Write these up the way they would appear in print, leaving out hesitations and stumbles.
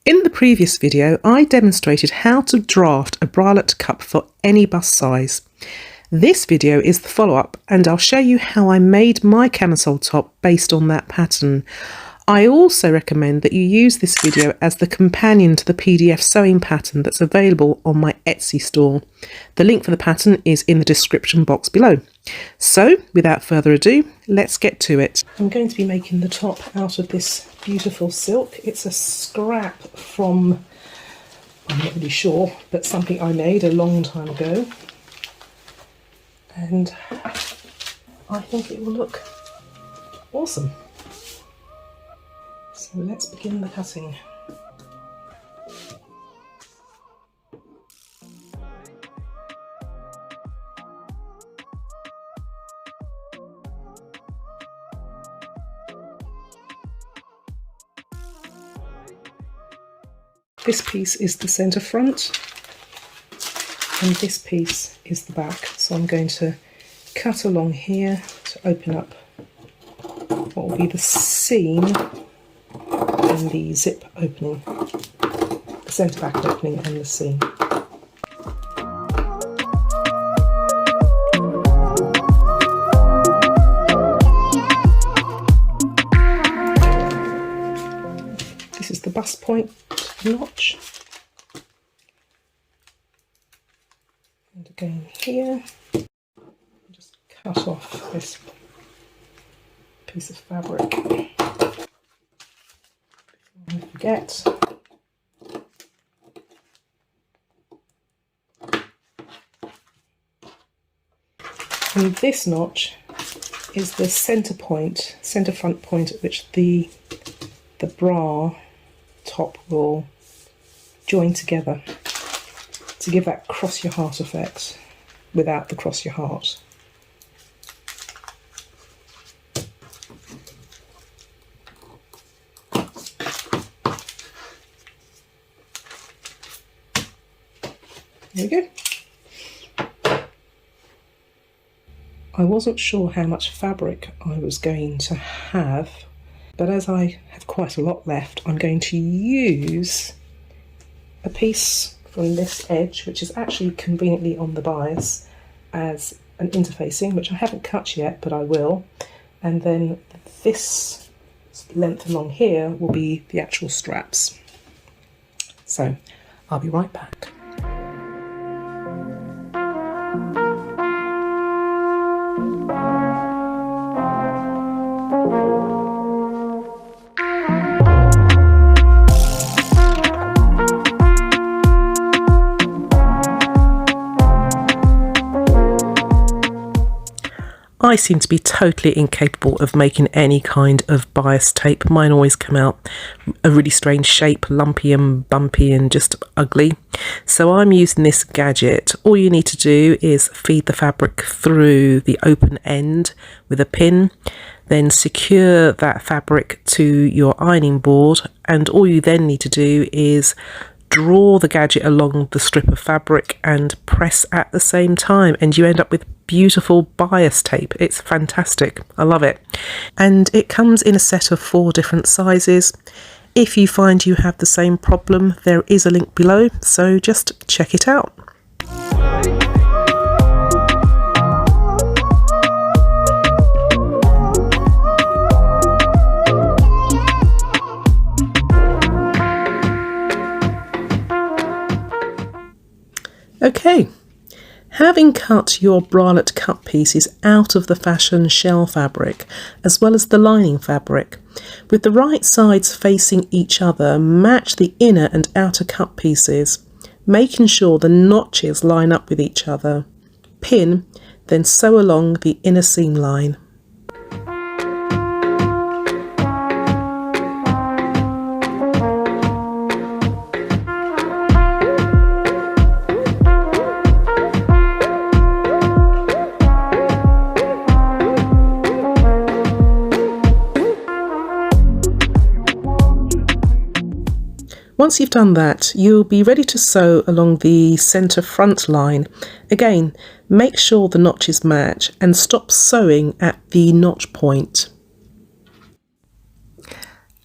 In the previous video, I demonstrated how to draft a bralette cup for any bust size. This video is the follow-up, and I'll show you how I made my camisole top based on that pattern. I also recommend that you use this video as the companion to the PDF sewing pattern that's available on my Etsy store. The link for the pattern is in the description box below. So, without further ado, let's get to it. I'm going to be making the top out of this beautiful silk. It's a scrap from, I'm not really sure, but something I made a long time ago. And I think it will look awesome. So let's begin the cutting. This piece is the centre front and this piece is the back. So I'm going to cut along here to open up what will be the seam and the zip opening, the centre back opening and the seam. This is the bust point notch. And again here, just cut off this piece of fabric. Before I forget. And this notch is the centre point, centre front point at which the bra top will join together to give that cross your heart effect without the cross your heart. There we go. I wasn't sure how much fabric I was going to have, but as I have quite a lot left, I'm going to use a piece from this edge, which is actually conveniently on the bias, as an interfacing, which I haven't cut yet, but I will. And then this length along here will be the actual straps. So I'll be right back. I seem to be totally incapable of making any kind of bias tape. Mine always come out a really strange shape, lumpy and bumpy and just ugly. So I'm using this gadget. All you need to do is feed the fabric through the open end with a pin, then secure that fabric to your ironing board, and all you then need to do is draw the gadget along the strip of fabric and press at the same time, and you end up with beautiful bias tape. It's fantastic. I love it. And it comes in a set of 4 different sizes. If you find you have the same problem, there is a link below, so just check it out. Okay, having cut your bralette cut pieces out of the fashion shell fabric, as well as the lining fabric, with the right sides facing each other, match the inner and outer cut pieces, making sure the notches line up with each other. Pin, then sew along the inner seam line. Once you've done that, you'll be ready to sew along the centre front line. Again, make sure the notches match and stop sewing at the notch point.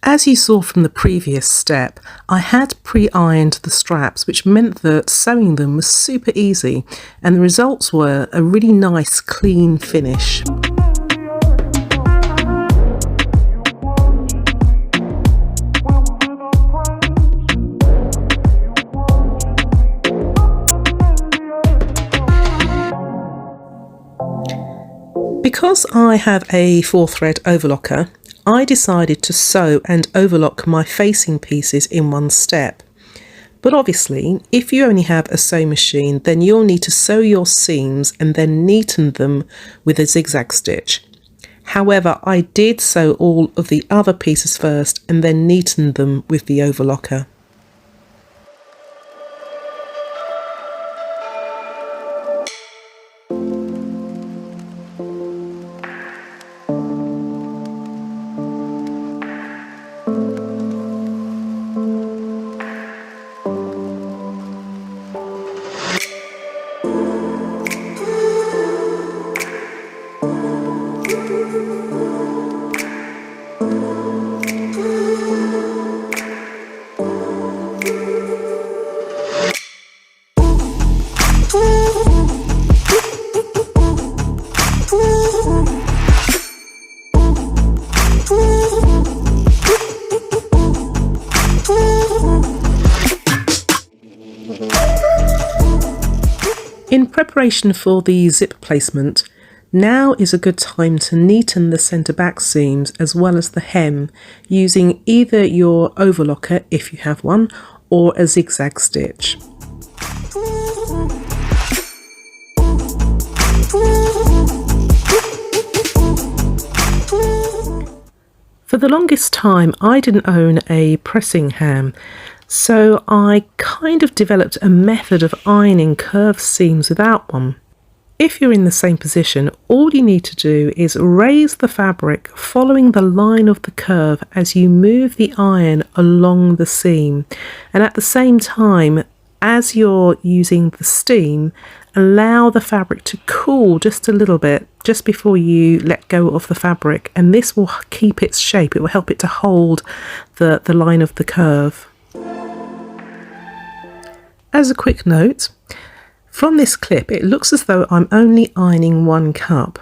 As you saw from the previous step, I had pre-ironed the straps, which meant that sewing them was super easy, and the results were a really nice clean finish. Because I have a 4-thread overlocker, I decided to sew and overlock my facing pieces in one step. But obviously, if you only have a sewing machine, then you'll need to sew your seams and then neaten them with a zigzag stitch. However, I did sew all of the other pieces first and then neaten them with the overlocker. In preparation for the zip placement, now is a good time to neaten the centre back seams as well as the hem using either your overlocker if you have one or a zigzag stitch. For the longest time I didn't own a pressing ham, so I kind of developed a method of ironing curved seams without one. If you're in the same position, all you need to do is raise the fabric following the line of the curve as you move the iron along the seam, and at the same time, as you're using the steam, allow the fabric to cool just a little bit just before you let go of the fabric, and this will keep its shape. It will help it to hold the line of the curve. As a quick note, from this clip it looks as though I'm only ironing one cup,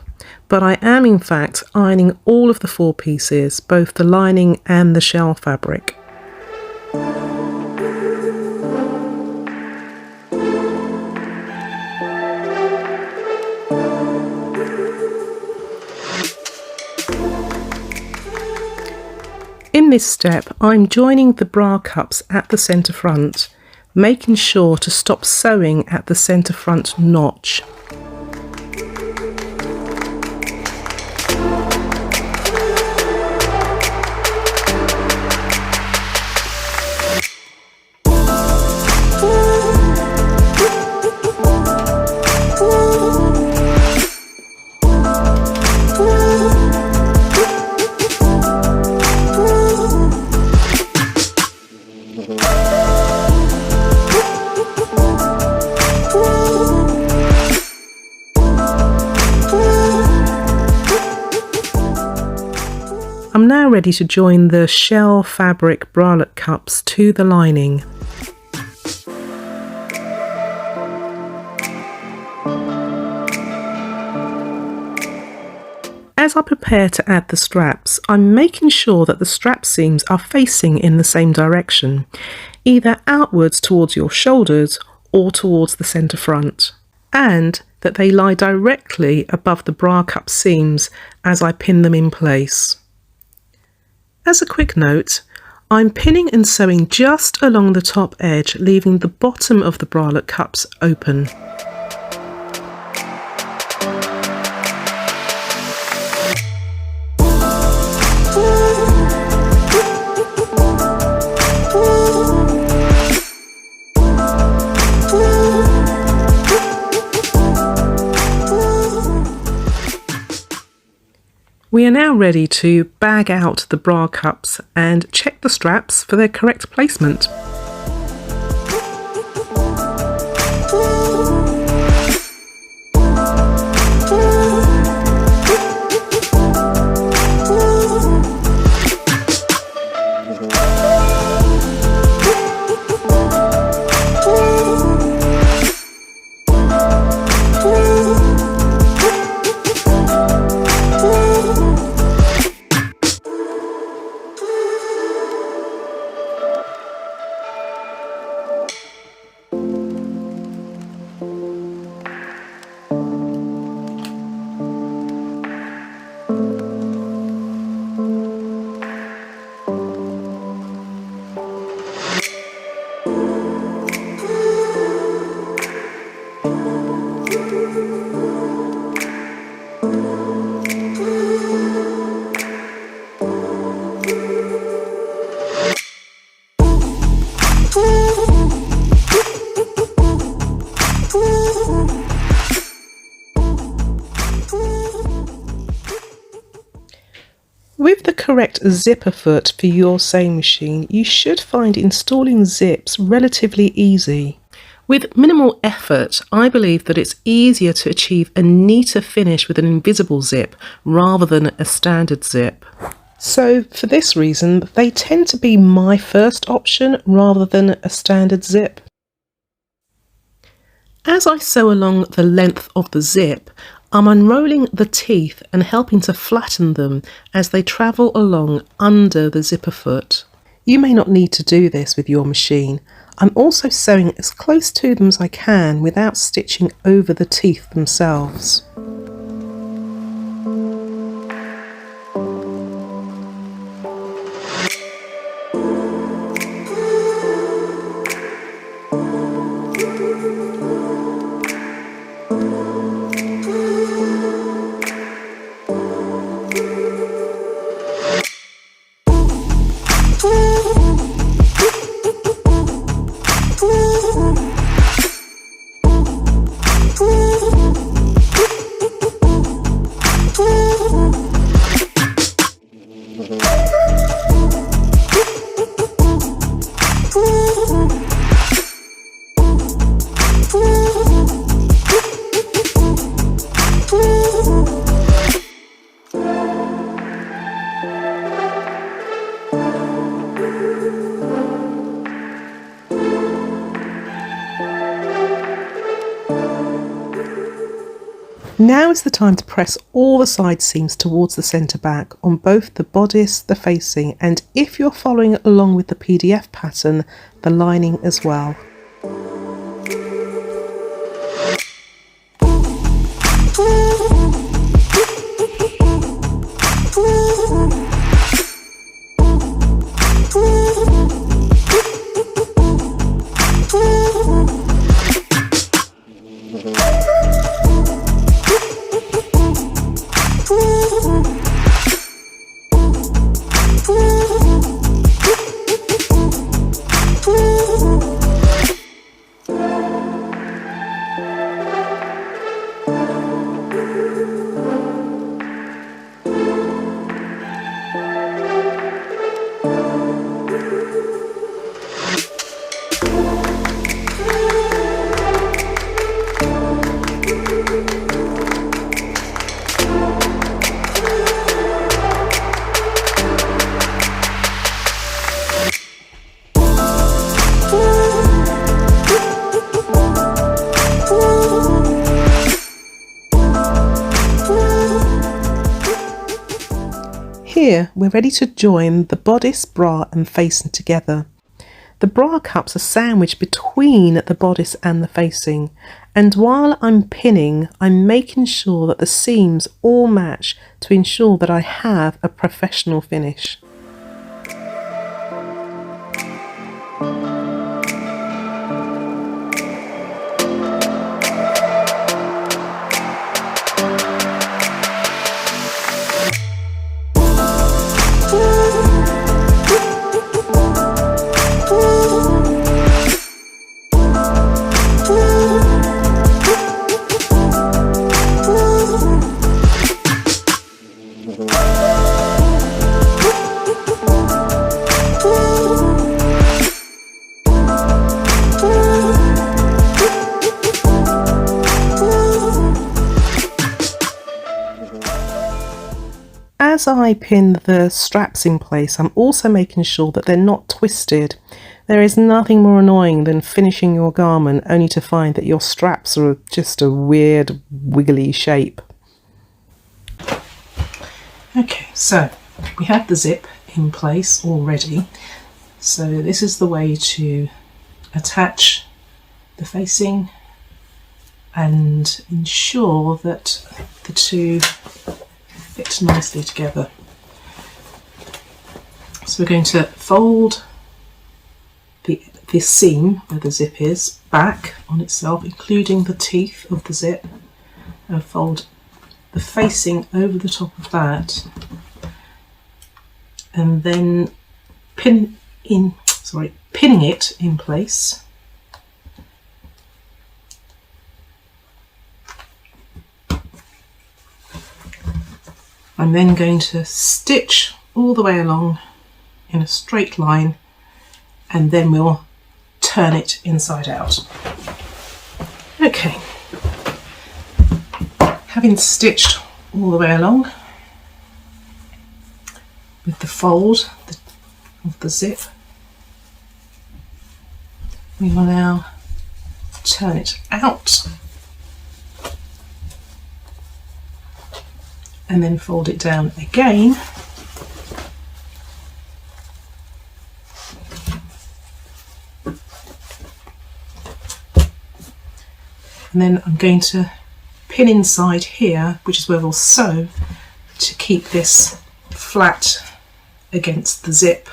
but I am in fact ironing all of the 4 pieces, both the lining and the shell fabric. In this step, I'm joining the bra cups at the centre front, making sure to stop sewing at the centre front notch. I'm now ready to join the shell fabric bralette cups to the lining. As I prepare to add the straps, I'm making sure that the strap seams are facing in the same direction, either outwards towards your shoulders or towards the centre front, and that they lie directly above the bra cup seams as I pin them in place. As a quick note, I'm pinning and sewing just along the top edge, leaving the bottom of the bralette cups open. We are now ready to bag out the bra cups and check the straps for their correct placement. correct zipper foot for your sewing machine, you should find installing zips relatively easy. With minimal effort, I believe that it's easier to achieve a neater finish with an invisible zip rather than a standard zip. So for this reason, they tend to be my first option rather than a standard zip. As I sew along the length of the zip, I'm unrolling the teeth and helping to flatten them as they travel along under the zipper foot. You may not need to do this with your machine. I'm also sewing as close to them as I can without stitching over the teeth themselves. Now is the time to press all the side seams towards the centre back on both the bodice, the facing, and if you're following along with the PDF pattern, the lining as well. Here we're ready to join the bodice, bra and facing together. The bra cups are sandwiched between the bodice and the facing, and while I'm pinning, I'm making sure that the seams all match to ensure that I have a professional finish. As I pin the straps in place, I'm also making sure that they're not twisted. There is nothing more annoying than finishing your garment only to find that your straps are just a weird wiggly shape. Okay, so we have the zip in place already. So this is the way to attach the facing and ensure that the two fit nicely together. So we're going to fold the seam where the zip is back on itself, including the teeth of the zip, and fold the facing over the top of that, and then pinning it in place. I'm then going to stitch all the way along in a straight line, and then we'll turn it inside out. Okay, having stitched all the way along with the fold of the zip, we will now turn it out and then fold it down again, and then I'm going to pin inside here, which is where we'll sew, to keep this flat against the zip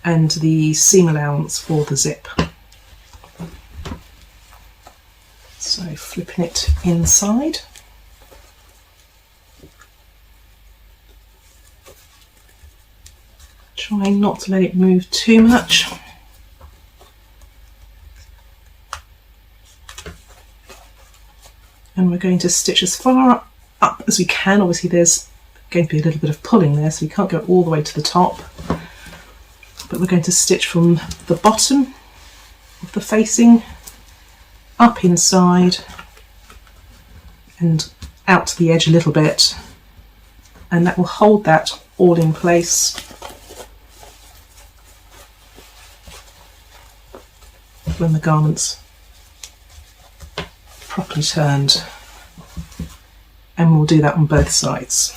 and the seam allowance for the zip. So flipping it inside. Trying not to let it move too much. And we're going to stitch as far up as we can. Obviously there's going to be a little bit of pulling there, so we can't go all the way to the top. But we're going to stitch from the bottom of the facing up inside and out to the edge a little bit, and that will hold that all in place when the garment's properly turned, and we'll do that on both sides.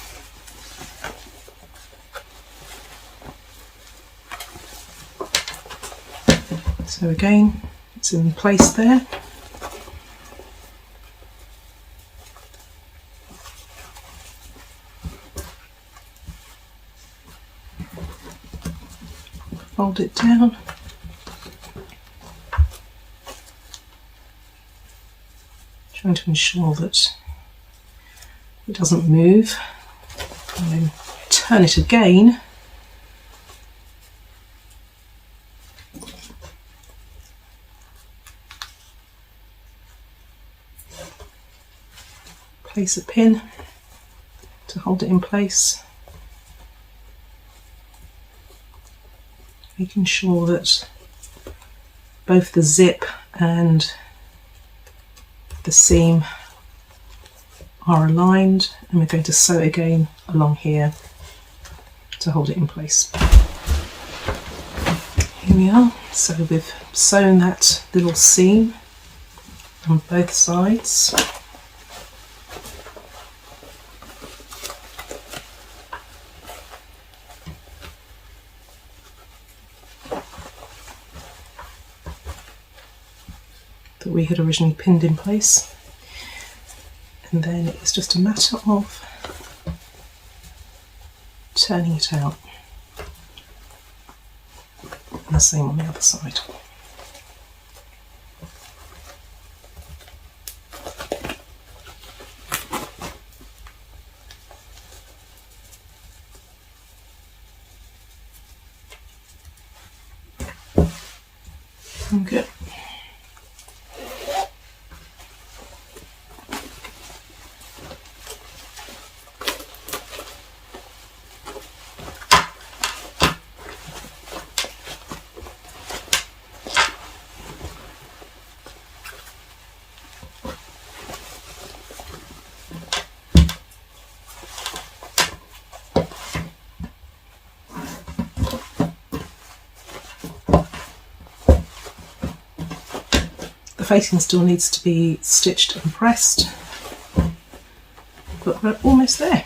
So again, it's in place there. Fold it down. Trying to ensure that it doesn't move, and then turn it again. Place a pin to hold it in place, making sure that both the zip and the seam are aligned, and we're going to sew again along here to hold it in place. Here we are. So we've sewn that little seam on both sides. That we had originally pinned in place, and then it's just a matter of turning it out, and the same on the other side. Okay. The facing still needs to be stitched and pressed, but we're almost there.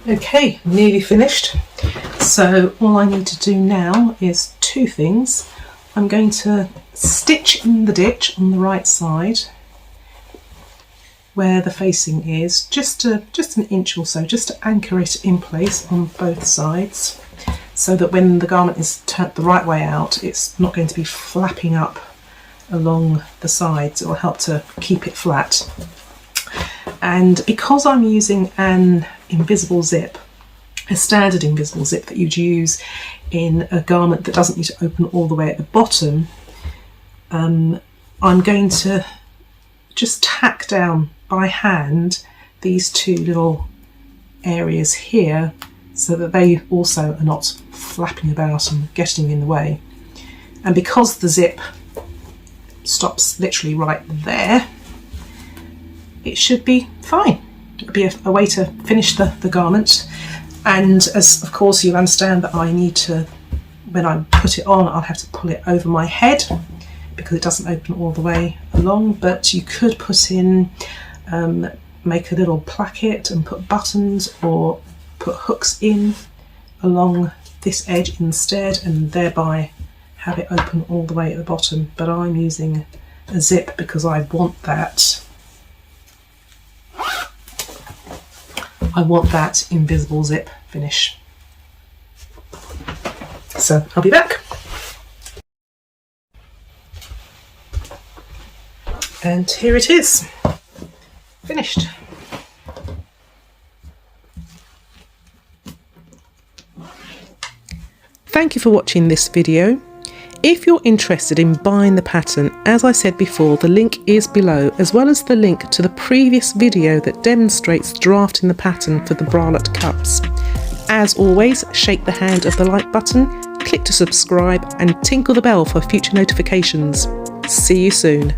Okay, nearly finished. So all I need to do now is two things. I'm going to stitch in the ditch on the right side where the facing is, just an inch or so, just to anchor it in place on both sides, so that when the garment is turned the right way out, it's not going to be flapping up along the sides. It will help to keep it flat. And because I'm using an invisible zip, a standard invisible zip that you'd use in a garment that doesn't need to open all the way at the bottom, I'm going to just tack down by hand these two little areas here so that they also are not flapping about and getting in the way. And because the zip stops literally right there, it should be fine. It'll be a way to finish the garment. And as of course you'll understand that I need to, when I put it on, I'll have to pull it over my head because it doesn't open all the way along. But you could put in, make a little placket and put buttons or put hooks in along this edge instead, and thereby have it open all the way at the bottom. But I'm using a zip because I want that. I want that invisible zip finish. So I'll be back. And here it is, finished. Thank you for watching this video. If you're interested in buying the pattern, as I said before, the link is below, as well as the link to the previous video that demonstrates drafting the pattern for the Bralette Cups. As always, shake the hand of the like button, click to subscribe and tinkle the bell for future notifications. See you soon.